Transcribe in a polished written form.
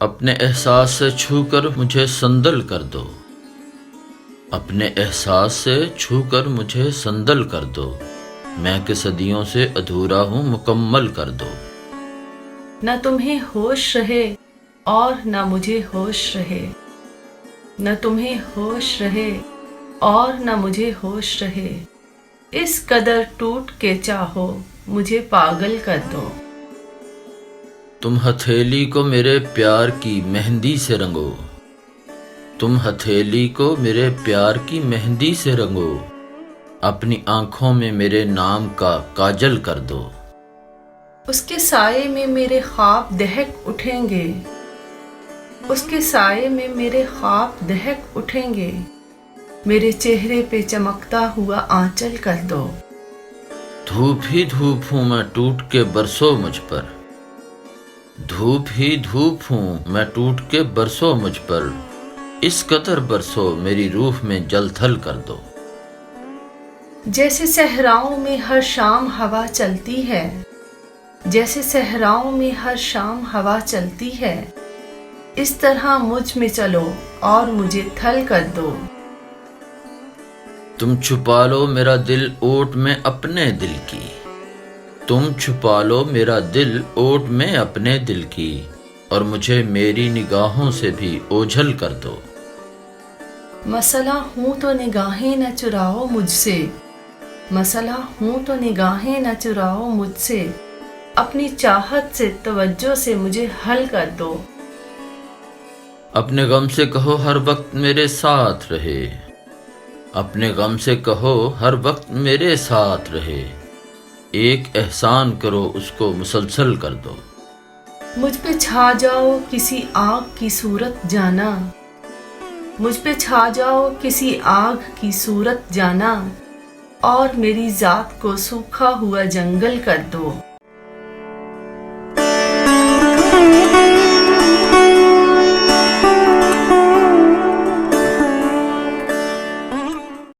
اپنے احساس سے چھو کر مجھے سندل کر دو، اپنے احساس سے چھو کر مجھے سندل کر دو، میں کہ صدیوں سے ادھورا ہوں مکمل کر دو۔ نہ تمہیں ہوش رہے اور نہ مجھے ہوش رہے، نہ تمہیں ہوش رہے اور نہ مجھے ہوش رہے، اس قدر ٹوٹ کے چاہو مجھے پاگل کر دو۔ تم ہتھیلی کو میرے پیار کی مہندی سے رنگو، تم ہتھیلی کو میرے پیار کی مہندی سے رنگو، اپنی آنکھوں میں میرے نام کا کاجل کر دو۔ اس کے سائے میں میرے خواب دہک اٹھیں گے، اس کے سائے میں میرے خواب دہک اٹھیں گے، میرے چہرے پہ چمکتا ہوا آنچل کر دو۔ دھوپ ہی دھوپ ہوں میں ٹوٹ کے برسو مجھ پر، دھوپ ہی دھوپ ہوں میں ٹوٹ کے برسو مجھ پر، اس قدر برسو میری روح میں جل تھل کر دو۔ جیسے صحراؤں میں ہر شام ہوا چلتی ہے، جیسے صحراؤں میں ہر شام ہوا چلتی ہے، اس طرح مجھ میں چلو اور مجھے تھل کر دو۔ تم چھپا لو میرا دل اوٹ میں اپنے دل کی، تم چھپا لو میرا دل اوٹ میں اپنے دل کی، اور مجھے میری نگاہوں سے بھی اوجھل کر دو۔ مسئلہ ہوں تو نگاہیں نہ چراؤ مجھ سے، مسئلہ ہوں تو نگاہیں نہ چراؤ مجھ سے، اپنی چاہت سے توجہ سے مجھے حل کر دو۔ اپنے غم سے کہو ہر وقت میرے ساتھ رہے، اپنے غم سے کہو ہر وقت میرے ساتھ رہے، ایک احسان کرو اس کو مسلسل کر دو۔ مجھ پہ چھا جاؤ کسی آگ کی صورت جانا، مجھ پہ چھا جاؤ کسی آگ کی صورت جانا، اور میری ذات کو سوکھا ہوا جنگل کر دو۔